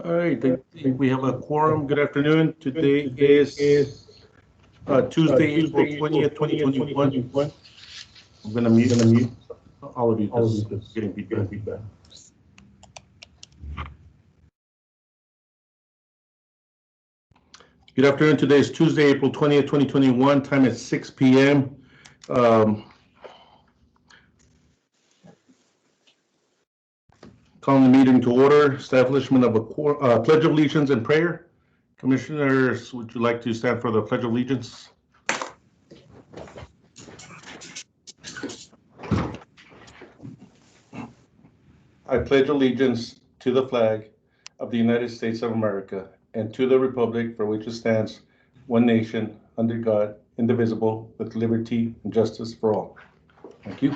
All right, I think we have a quorum. Good afternoon. Today is Tuesday, April 20th, 2021. I'm going to mute all of you because I'm getting feedback. Good afternoon. Today is Tuesday, April 20th, 2021. Time is 6 p.m. Calling the meeting to order. Establishment of a Pledge of Allegiance and prayer. Commissioners, would you like to stand for the Pledge of Allegiance? I pledge allegiance to the flag of the United States of America and to the republic for which it stands, one nation, under God, indivisible, with liberty and justice for all. Thank you.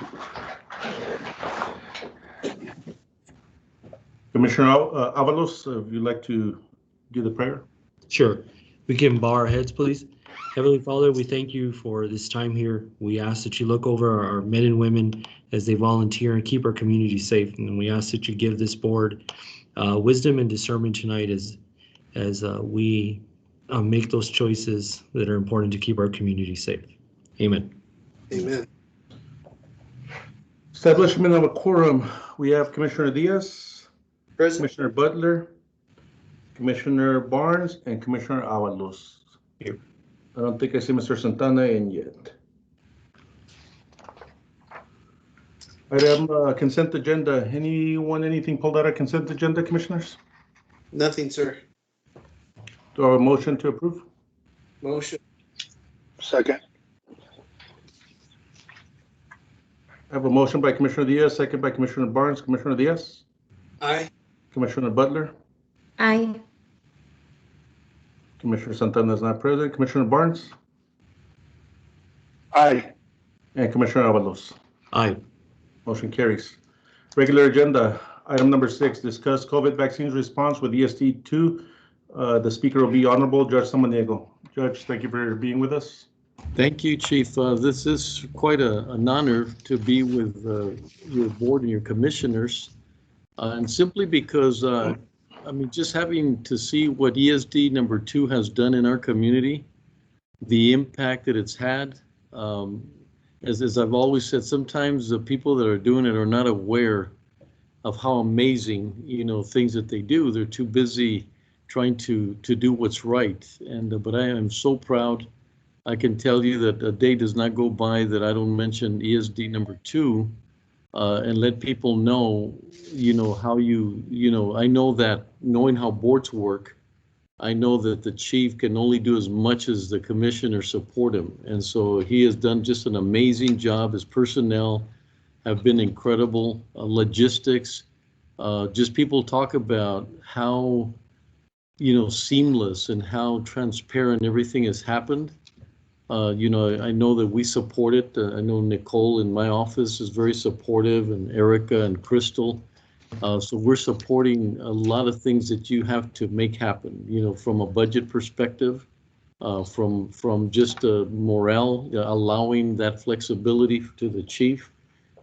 Commissioner Avalos, if you'd like to do the prayer. Sure. We can bow our heads, please. Heavenly Father, we thank you for this time here. We ask that you look over our men and women as they volunteer and keep our community safe. And we ask that you give this board wisdom and discernment tonight as we make those choices that are important to keep our community safe. Amen. Amen. Establishment of a quorum. We have Commissioner Diaz, Present. Commissioner Butler, Commissioner Barnes, and Commissioner Avalos. Here. I don't think I see Mr. Santana in yet. Item consent agenda. Anything pulled out of consent agenda, Commissioners? Nothing, sir. Do I have a motion to approve? Motion. Second. I have a motion by Commissioner Diaz, second by Commissioner Barnes. Commissioner Diaz? Aye. Commissioner Butler? Aye. Commissioner Santana is not present. Commissioner Barnes? Aye. And Commissioner Avalos? Aye. Motion carries. Regular agenda, item number 6, discuss COVID vaccines response with ESD2. The speaker will be Honorable Judge Samaniego. Judge, thank you for being with us. Thank you, Chief. This is quite an honor to be with your board and your commissioners. And simply because, just having to see what ESD number 2 has done in our community, the impact that it's had, as I've always said, sometimes the people that are doing it are not aware of how amazing, things that they do. They're too busy trying to do what's right. But I am so proud. I can tell you that a day does not go by that I don't mention ESD number 2 and let people know, how I know that knowing how boards work, I know that the chief can only do as much as the commissioners support him. And so he has done just an amazing job. His personnel have been incredible. Logistics, just people talk about how, seamless and how transparent everything has happened. I know that we support it. I know Nicole in my office is very supportive, and Erica and Crystal. So we're supporting a lot of things that you have to make happen, from a budget perspective, from just morale, allowing that flexibility to the chief,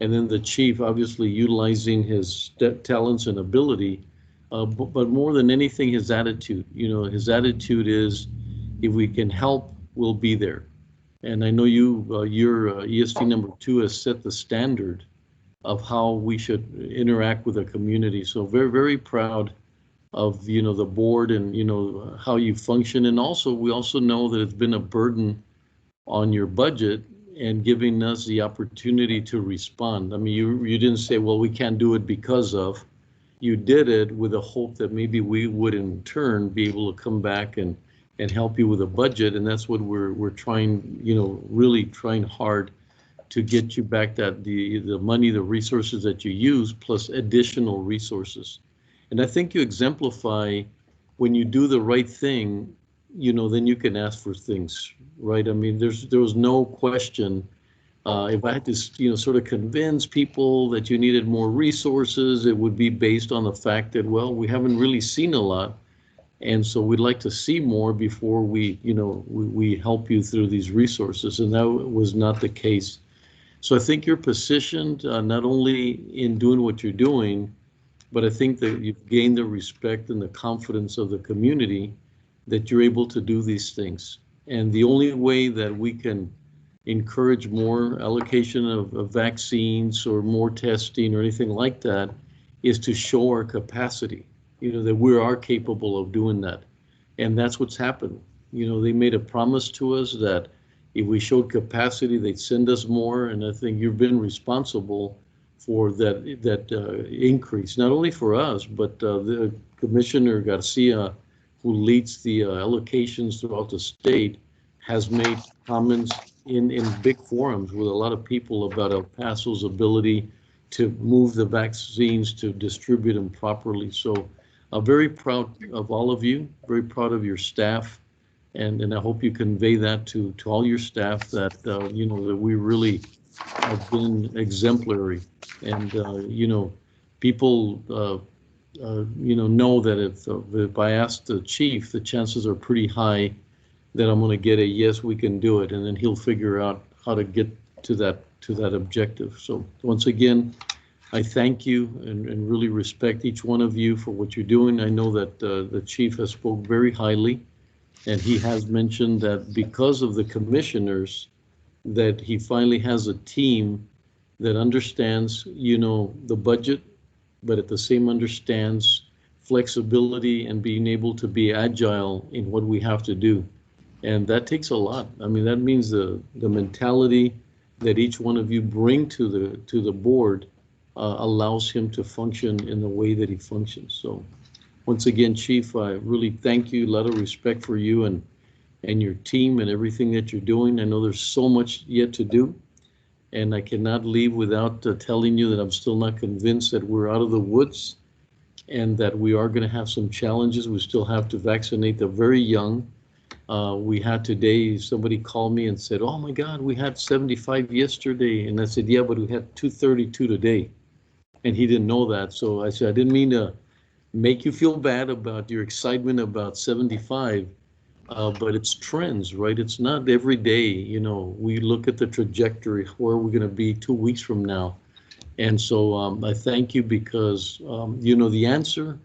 and then the chief obviously utilizing his talents and ability, but more than anything, his attitude. His attitude is, if we can help, we'll be there. And I know your ESD number 2 has set the standard of how we should interact with the community. So very, very proud of, the board and, how you function. And also, we also know that it's been a burden on your budget and giving us the opportunity to respond. I mean, you didn't say, well, we can't do it because of. You did it with a hope that maybe we would in turn be able to come back and help you with a budget. And that's what we're trying, really trying hard to get you back that the money, the resources that you use, plus additional resources. And I think you exemplify when you do the right thing, then you can ask for things, right? I mean, there was no question. If I had to, sort of convince people that you needed more resources, it would be based on the fact that, well, we haven't really seen a lot. And so we'd like to see more before we help you through these resources. And that was not the case. So I think you're positioned not only in doing what you're doing, but I think that you've gained the respect and the confidence of the community that you're able to do these things. And the only way that we can encourage more allocation of vaccines or more testing or anything like that is to show our capacity, that we are capable of doing that. And that's what's happened. They made a promise to us that if we showed capacity, they'd send us more. And I think you've been responsible for that increase, not only for us, but the Commissioner Garcia, who leads the allocations throughout the state, has made comments in big forums with a lot of people about El Paso's ability to move the vaccines, to distribute them properly. So I'm very proud of all of you, very proud of your staff, and I hope you convey that to all your staff that, that we really have been exemplary. And, people, know that if I ask the chief, the chances are pretty high that I'm going to get a yes, we can do it, and then he'll figure out how to get to that objective. So once again, I thank you and really respect each one of you for what you're doing. I know that the chief has spoke very highly, and he has mentioned that because of the commissioners, that he finally has a team that understands, the budget, but at the same understands flexibility and being able to be agile in what we have to do. And that takes a lot. I mean, that means the mentality that each one of you bring to the board allows him to function in the way that he functions. So once again, Chief, I really thank you. A lot of respect for you and your team and everything that you're doing. I know there's so much yet to do, and I cannot leave without telling you that I'm still not convinced that we're out of the woods and that we are going to have some challenges. We still have to vaccinate the very young. We had today, somebody called me and said, oh my God, we had 75 yesterday. And I said, yeah, but we had 232 today. And he didn't know that. So I said, I didn't mean to make you feel bad about your excitement about 75, but it's trends, right? It's not every day, we look at the trajectory, where we're going to be 2 weeks from now. And so I thank you because, the answer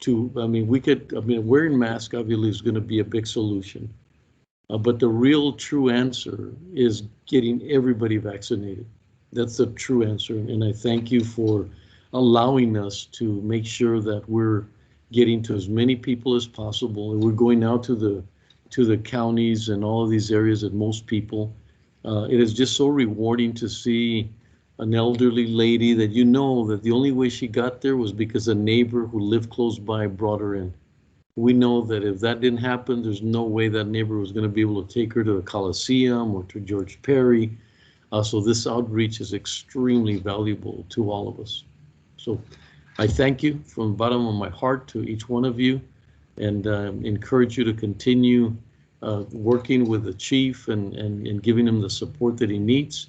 wearing masks obviously is going to be a big solution. But the real true answer is getting everybody vaccinated. That's the true answer. And I thank you for allowing us to make sure that we're getting to as many people as possible. And we're going out to the counties and all of these areas that most people. It is just so rewarding to see an elderly lady that that the only way she got there was because a neighbor who lived close by brought her in. We know that if that didn't happen, there's no way that neighbor was going to be able to take her to the Coliseum or to George Perry. So this outreach is extremely valuable to all of us. So I thank you from the bottom of my heart to each one of you, and encourage you to continue working with the chief and giving him the support that he needs.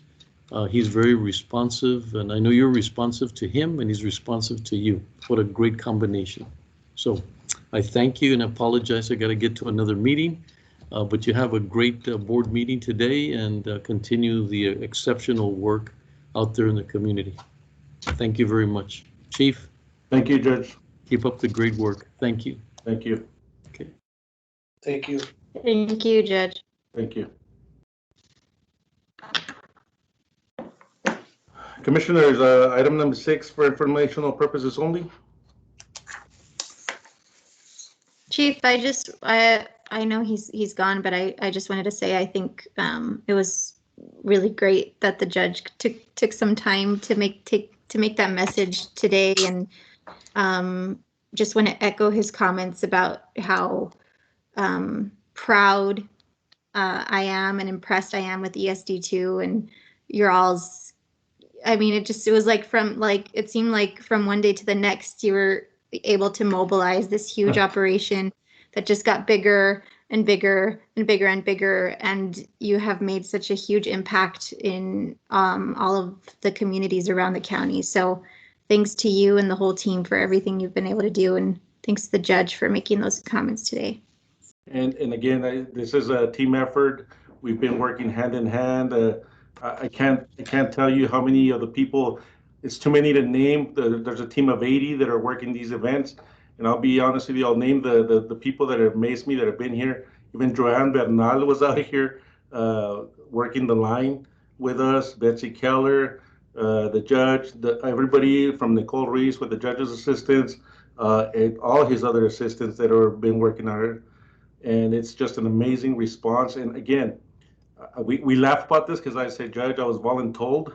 He's very responsive, and I know you're responsive to him, and he's responsive to you. What a great combination. So I thank you and apologize. I got to get to another meeting, but you have a great board meeting today, and continue the exceptional work out there in the community. Thank you very much. Chief? Thank you, Judge. Keep up the great work. Thank you. Thank you. Okay. Thank you. Thank you, Judge. Thank you. Commissioners, item number 6 for informational purposes only. Chief, I know he's gone, but I just wanted to say I think it was really great that the judge took some time to make that message today, and just want to echo his comments about how proud I am and impressed I am with ESD2 and your all's. I mean, it was it seemed like from one day to the next, you were able to mobilize this huge operation that just got bigger and bigger and bigger and bigger. And you have made such a huge impact in all of the communities around the county. So thanks to you and the whole team for everything you've been able to do. And thanks to the judge for making those comments today. And again, this is a team effort. We've been working hand in hand. I can't tell you how many of the people it's too many to name. There's a team of 80 that are working these events. And I'll be honest with you, I'll name the people that have amazed me that have been here. Even Joanne Bernal was out here working the line with us, Betsy Keller, the judge, everybody from Nicole Reese with the judge's assistants, and all his other assistants that have been working on it. And it's just an amazing response. And again, we laugh about this because I said, Judge, I was voluntold,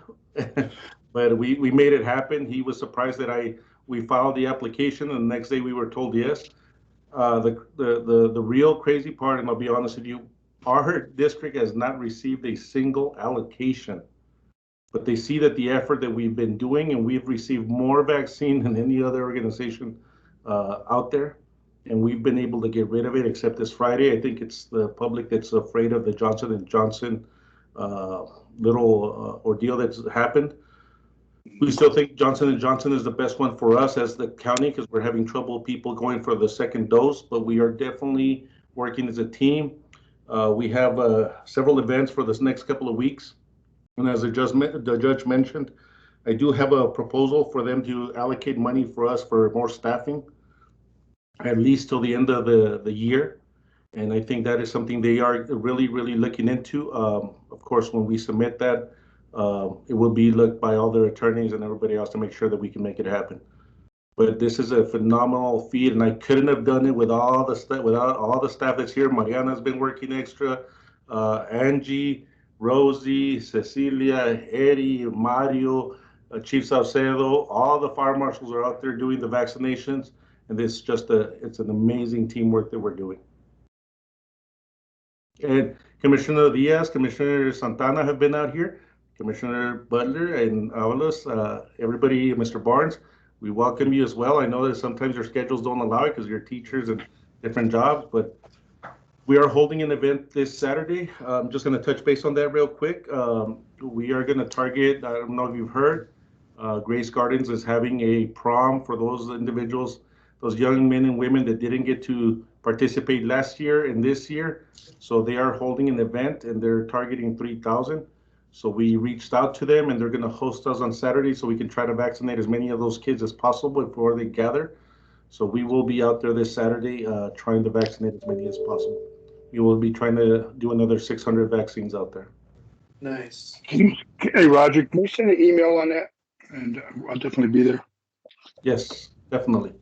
but we made it happen. He was surprised that we filed the application, and the next day we were told yes. The real crazy part, and I'll be honest with you, our district has not received a single allocation, but they see that the effort that we've been doing, and we've received more vaccine than any other organization out there, and we've been able to get rid of it except this Friday. I think it's the public that's afraid of the Johnson & Johnson little ordeal that's happened. We still think Johnson & Johnson is the best one for us as the county because we're having trouble people going for the second dose, but we are definitely working as a team. We have several events for this next couple of weeks. And as the judge mentioned, I do have a proposal for them to allocate money for us for more staffing, at least till the end of the year. And I think that is something they are really, really looking into. Of course, when we submit that, it will be looked by all their attorneys and everybody else to make sure that we can make it happen. But this is a phenomenal feat, and I couldn't have done it with all the without all the staff that's here. Mariana's been working extra, Angie, Rosie, Cecilia, Eddie, Mario, Chief Salcedo, all the fire marshals are out there doing the vaccinations, and it's an amazing teamwork that we're doing. And Commissioner Diaz, Commissioner Santana have been out here. Commissioner Butler and Avalos, everybody, Mr. Barnes, we welcome you as well. I know that sometimes your schedules don't allow it because you're teachers and different jobs, but we are holding an event this Saturday. I'm just going to touch base on that real quick. We are going to target, I don't know if you've heard, Grace Gardens is having a prom for those individuals, those young men and women that didn't get to participate last year and this year. So they are holding an event and they're targeting 3,000. So we reached out to them and they're going to host us on Saturday so we can try to vaccinate as many of those kids as possible before they gather. So we will be out there this Saturday trying to vaccinate as many as possible. We will be trying to do another 600 vaccines out there. Nice. Hey, Roger, can you send an email on that? And I'll definitely be there. Yes, definitely.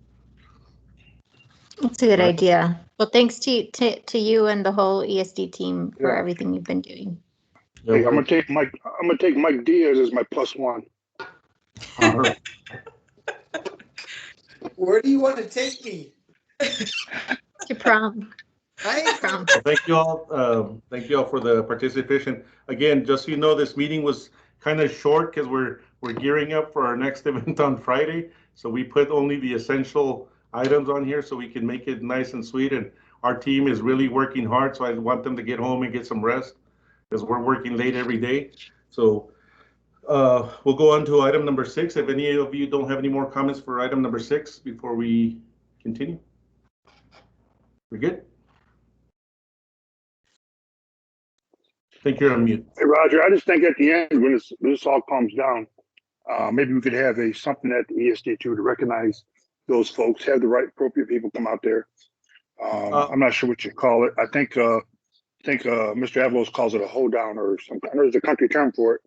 That's a good idea. Well, thanks to you and the whole ESD team for Yeah. everything you've been doing. Hey, I'm gonna take Mike Diaz as my +1. All right. Where do you want to take me? To prom. I ain't Prom. Thank you all. Thank you all for the participation. Again, just so you know, this meeting was kind of short because we're gearing up for our next event on Friday. So we put only the essential items on here so we can make it nice and sweet. And our team is really working hard. So I want them to get home and get some rest because we're working late every day. So we'll go on to item number 6. If any of you don't have any more comments for item number 6 before we continue. We're good? I think you're on mute. Hey, Roger, I just think at the end, when this all calms down, maybe we could have something at the ESD2 to recognize those folks, have the right appropriate people come out there. I'm not sure what you call it. I think Mr. Avalos calls it a hoedown or something. I know there's a country term for it,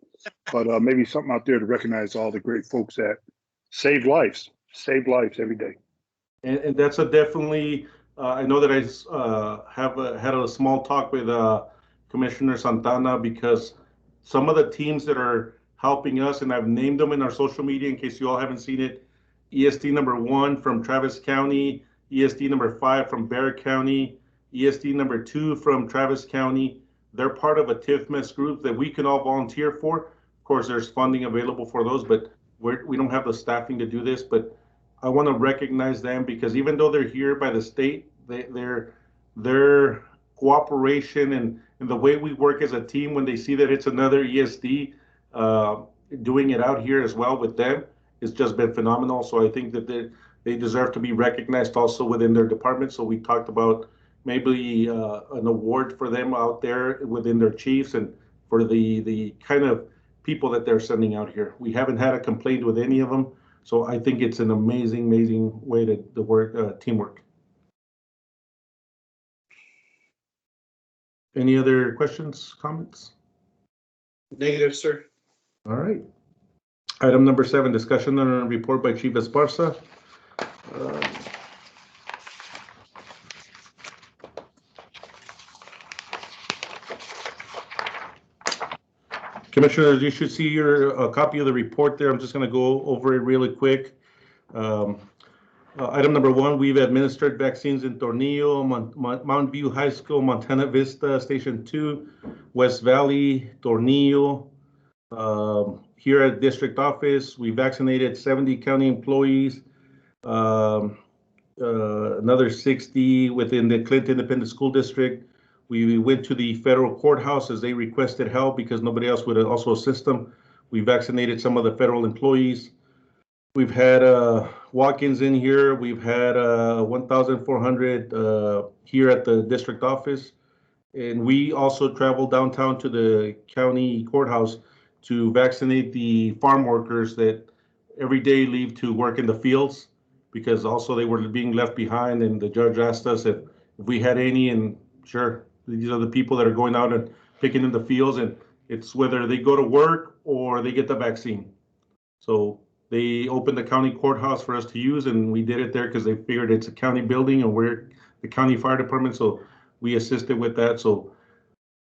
but maybe something out there to recognize all the great folks that save lives every day. And that's a definitely, I know that I had a small talk with Commissioner Santana because some of the teams that are helping us, and I've named them in our social media in case you all haven't seen it, ESD number 1 from Travis County, ESD number 5 from Barrett County, ESD number 2 from Travis County. They're part of a TIFMAS group that we can all volunteer for. Of course, there's funding available for those, but we don't have the staffing to do this. But I want to recognize them because even though they're here by the state, their cooperation and the way we work as a team when they see that it's another ESD doing it out here as well with them, it's just been phenomenal. So I think that they deserve to be recognized also within their department. So we talked about maybe an award for them out there within their chiefs and for the kind of people that they're sending out here. We haven't had a complaint with any of them. So I think it's an amazing, amazing way to work, teamwork. Any other questions, comments? Negative, sir. All right. Item number 7, discussion on a report by Chief Esparza. Commissioners, you should see a copy of the report there. I'm just going to go over it really quick. Item number 1, we've administered vaccines in Tornillo, Mount View High School, Montana Vista, Station 2, West Valley, Tornillo. Here at district office, we vaccinated 70 county employees, another 60 within the Clinton Independent School District. We went to the federal courthouse as they requested help because nobody else would also assist them. We vaccinated some of the federal employees. We've had walk-ins in here. We've had 1,400 here at the district office. And we also traveled downtown to the county courthouse to vaccinate the farm workers that every day leave to work in the fields, because also they were being left behind. And the judge asked us if we had any, and sure, these are the people that are going out and picking in the fields, and it's whether they go to work or they get the vaccine. So they opened the county courthouse for us to use, and we did it there because they figured it's a county building and we're the county fire department, so we assisted with that. So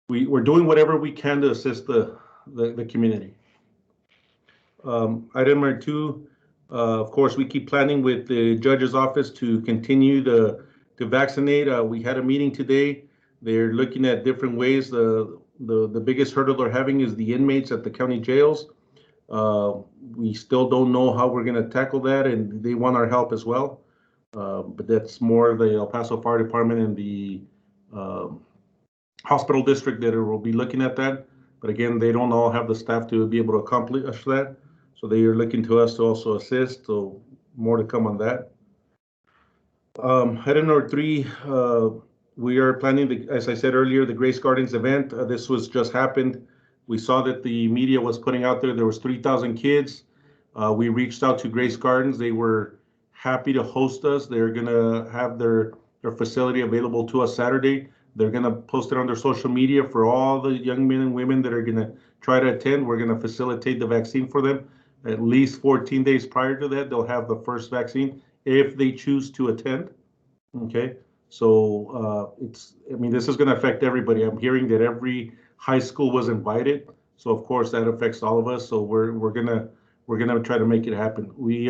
we're doing whatever we can to assist the community. Item number 2, of course, we keep planning with the judge's office to continue to vaccinate. We had a meeting today. They're looking at different ways. The biggest hurdle they're having is the inmates at the county jails. We still don't know how we're going to tackle that, and they want our help as well. But that's more the El Paso Fire Department and the hospital district that will be looking at that. But again, they don't all have the staff to be able to accomplish that. So they are looking to us to also assist. So more to come on that. Item number 3, we are planning, as I said earlier, the Grace Gardens event. This was just happened. We saw that the media was putting out there was 3,000 kids. We reached out to Grace Gardens. They were happy to host us. They're going to have their facility available to us Saturday. They're going to post it on their social media for all the young men and women that are going to try to attend. We're going to facilitate the vaccine for them. At least 14 days prior to that, they'll have the first vaccine if they choose to attend. Okay. So this is going to affect everybody. I'm hearing that every high school was invited. So of course that affects all of us. So we're gonna try to make it happen. We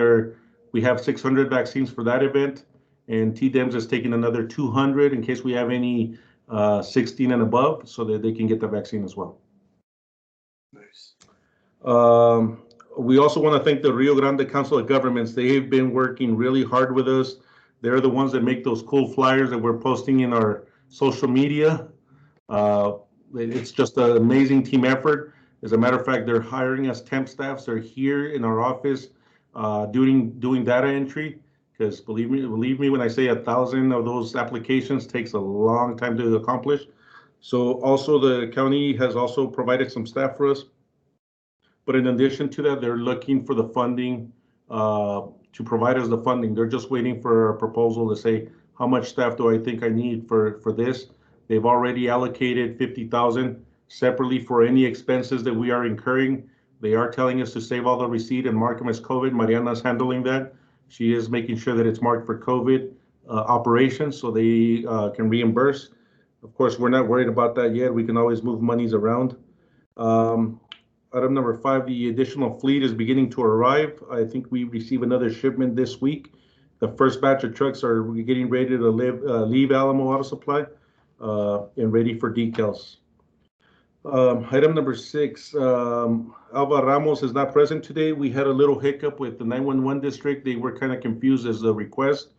have 600 vaccines for that event, and TDEMS is taking another 200 in case we have any 16 and above, so that they can get the vaccine as well. Nice. We also want to thank the Rio Grande Council of Governments. They have been working really hard with us. They're the ones that make those cool flyers that we're posting in our social media. It's just an amazing team effort. As a matter of fact, they're hiring us temp staffs. They're here in our office doing data entry, because believe me when I say 1,000 of those applications takes a long time to accomplish. So also the county has also provided some staff for us. But in addition to that, they're looking for the funding to provide us the funding. They're just waiting for a proposal to say, how much staff do I think I need for this? They've already allocated 50,000 separately for any expenses that we are incurring. They are telling us to save all the receipt and mark them as COVID. Mariana's handling that. She is making sure that it's marked for COVID operations, so they can reimburse. Of course, we're not worried about that yet. We can always move monies around. Item number 5, the additional fleet is beginning to arrive. I think we receive another shipment this week. The first batch of trucks are getting ready to leave Alamo Auto Supply and ready for decals. Item number 6, Alva Ramos is not present today. We had a little hiccup with the 911 district. They were kind of confused as the request.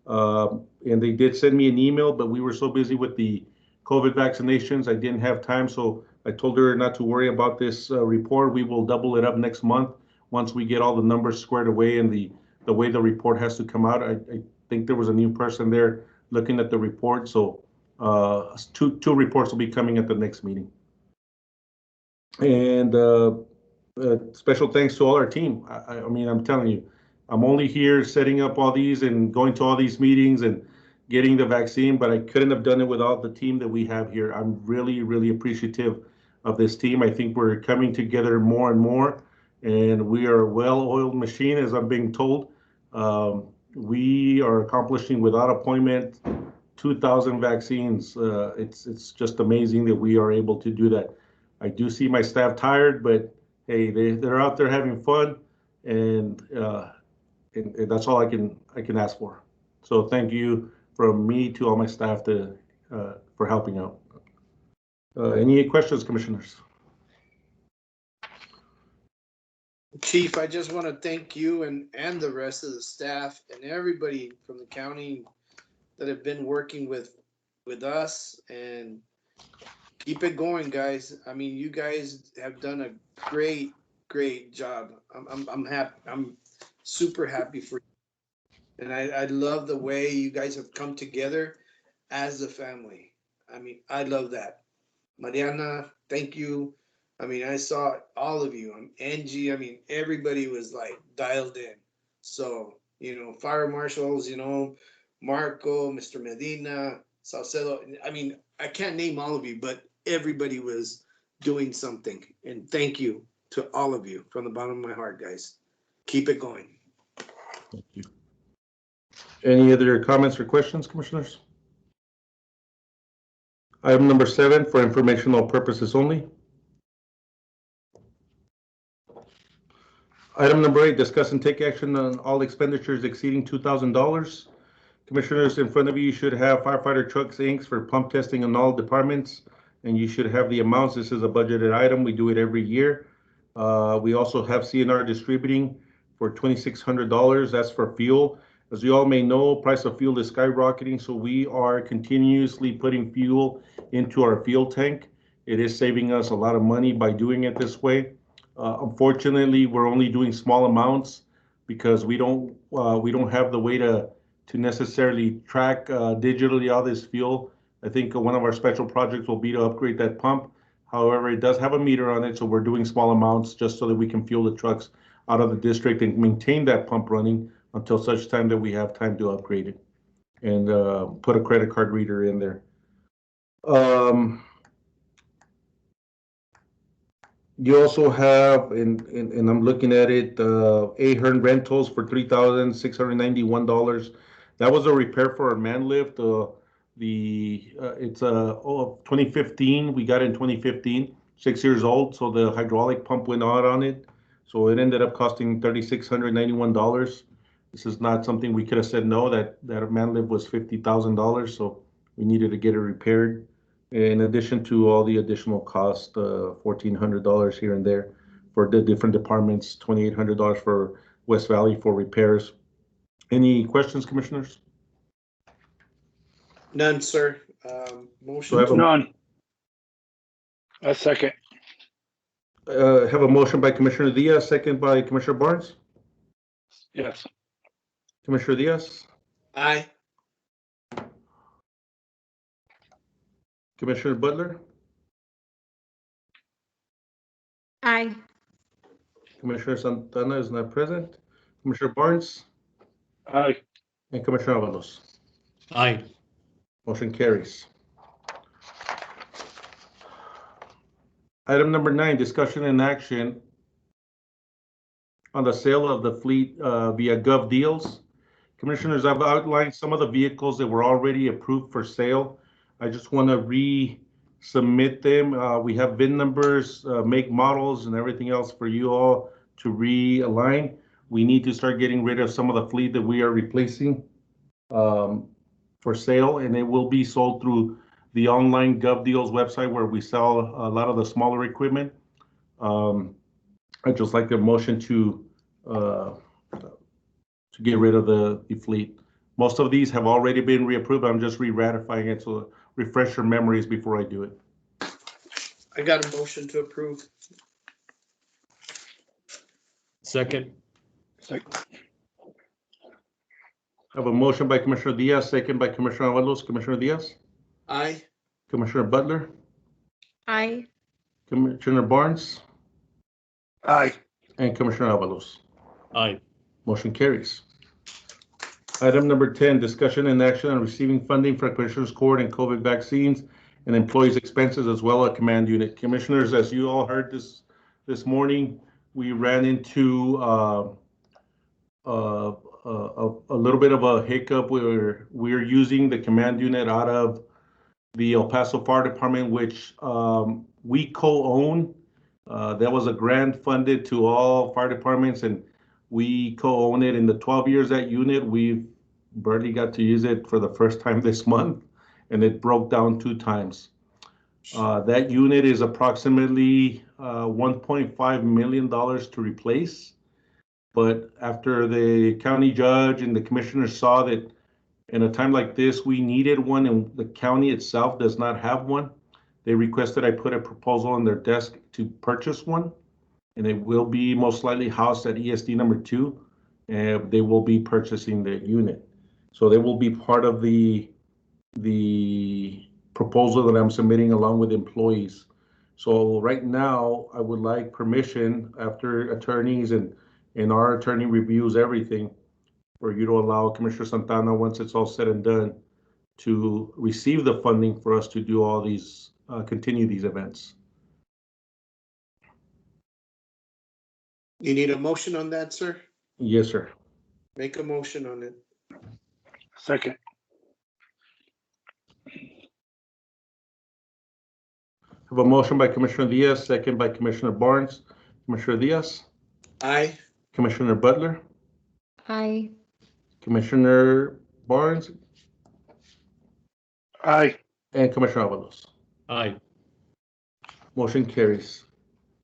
And they did send me an email, but we were so busy with the COVID vaccinations, I didn't have time. So I told her not to worry about this report. We will double it up next month once we get all the numbers squared away and the way the report has to come out. I think there was a new person there looking at the report. So two reports will be coming at the next meeting. And Special thanks to all our team. I mean, I'm telling you, I'm only here setting up all these and going to all these meetings and getting the vaccine, but I couldn't have done it without the team that we have here. I'm really, really appreciative of this team. I think we're coming together more and more, and we are a well-oiled machine, as I'm being told. We are accomplishing without appointment 2,000 vaccines. It's just amazing that we are able to do that. I do see my staff tired, but hey, they're out there having fun, and that's all I can ask for. So thank you from me to all my staff for helping out. Any questions, commissioners? Chief, I just want to thank you and the rest of the staff and everybody from the county that have been working with us, and keep it going, guys. I mean, you guys have done a great job. I'm happy. I'm super happy for you. And I love the way you guys have come together as a family. I mean, I love that. Mariana, thank you. I mean, I saw all of you. Angie, I mean, everybody was like dialed in. So, fire marshals, Marco, Mr. Medina, Salcedo. I mean, I can't name all of you, but everybody was doing something. And thank you to all of you from the bottom of my heart, guys. Keep it going. Thank you. Any other comments or questions, commissioners? Item number 7 for informational purposes only. Item number 8, discuss and take action on all expenditures exceeding $2,000. Commissioners, in front of you should have firefighter trucks, inks for pump testing in all departments, and you should have the amounts. This is a budgeted item. We do it every year. We also have CNR distributing for $2,600. That's for fuel. As you all may know, price of fuel is skyrocketing, so we are continuously putting fuel into our fuel tank. It is saving us a lot of money by doing it this way. Unfortunately, we're only doing small amounts because we don't have the way to necessarily track digitally all this fuel. I think one of our special projects will be to upgrade that pump. However, it does have a meter on it, so we're doing small amounts just so that we can fuel the trucks out of the district and maintain that pump running until such time that we have time to upgrade it and put a credit card reader in there. You also have, and I'm looking at it, Ahern rentals for $3,691. That was a repair for our man lift. It's 2015. We got it in 2015, 6 years old. So the hydraulic pump went out on it. So it ended up costing $3,691. This is not something we could have said no. That man lift was $50,000. So we needed to get it repaired. In addition to all the additional costs, $1,400 here and there for the different departments, $2,800 for West Valley for repairs. Any questions, commissioners? None, sir. Motion. None. A second. Have a motion by Commissioner Diaz, second by Commissioner Barnes. Yes. Commissioner Diaz, Aye. Commissioner Butler, Aye. Commissioner Santana is not present, Commissioner Barnes, Aye. and Commissioner Avalos. Aye. Motion carries. Item number 9, discussion and action on the sale of the fleet via Gov Deals. Commissioners, I've outlined some of the vehicles that were already approved for sale. I just want to resubmit them. We have VIN numbers, make models, and everything else for you all to realign. We need to start getting rid of some of the fleet that we are replacing for sale, and it will be sold through the online Gov Deals website where we sell a lot of the smaller equipment. I'd just like a motion to get rid of the fleet. Most of these have already been reapproved. I'm just re-ratifying it, so refresh your memories before I do it. I got a motion to approve. Second. Second. I have a motion by Commissioner Diaz, second by Commissioner Avalos. Commissioner Diaz, Aye. Commissioner Butler, Aye. Commissioner Barnes, Aye. and Commissioner Avalos. Aye. Motion carries. Item number 10, discussion and action on receiving funding for Commissioners Court and COVID vaccines and employees' expenses as well as command unit. Commissioners, as you all heard this morning, we ran into a little bit of a hiccup where we're using the command unit out of the El Paso Fire Department, which we co-own. That was a grant funded to all fire departments, and we co-own it. In the 12 years that unit, we've barely got to use it for the first time this month, and it broke down 2 times. That unit is approximately $1.5 million to replace. But after the county judge and the commissioners saw that in a time like this, we needed one and the county itself does not have one, they requested I put a proposal on their desk to purchase one. And it will be most likely housed at ESD number 2. And they will be purchasing the unit. So they will be part of the proposal that I'm submitting along with employees. So right now, I would like permission after attorneys and our attorney reviews everything for you to allow Commissioner Santana, once it's all said and done, to receive the funding for us to do all these, continue these events. You need a motion on that, sir? Yes, sir. Make a motion on it. Second. Have a motion by Commissioner Diaz, second by Commissioner Barnes. Commissioner Diaz, Aye. Commissioner Butler, Aye. Commissioner Barnes, Aye. and Commissioner Avalos. Aye. Motion carries.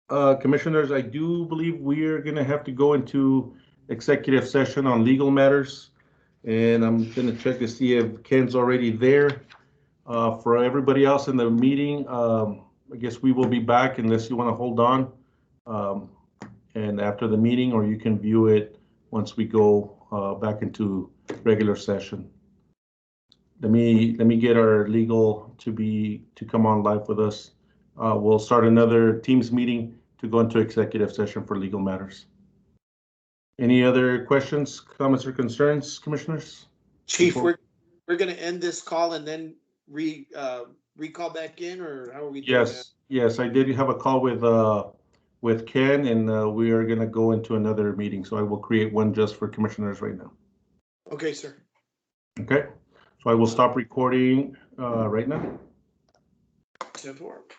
Commissioners, I do believe we're going to have to go into executive session on legal matters. And I'm going to check to see if Ken's already there. For everybody else in the meeting, I guess we will be back unless you want to hold on. And after the meeting, or you can view it once we go back into regular session. Let me get our legal to come on live with us. We'll start another Teams meeting to go into executive session for legal matters. Any other questions, comments, or concerns, commissioners? Chief, we're gonna end this call and then recall back in, or how are we doing that? Yes, I did have a call with Ken, and we are gonna go into another meeting, so I will create one just for commissioners right now. Okay, sir. Okay, so I will stop recording right now. Good work.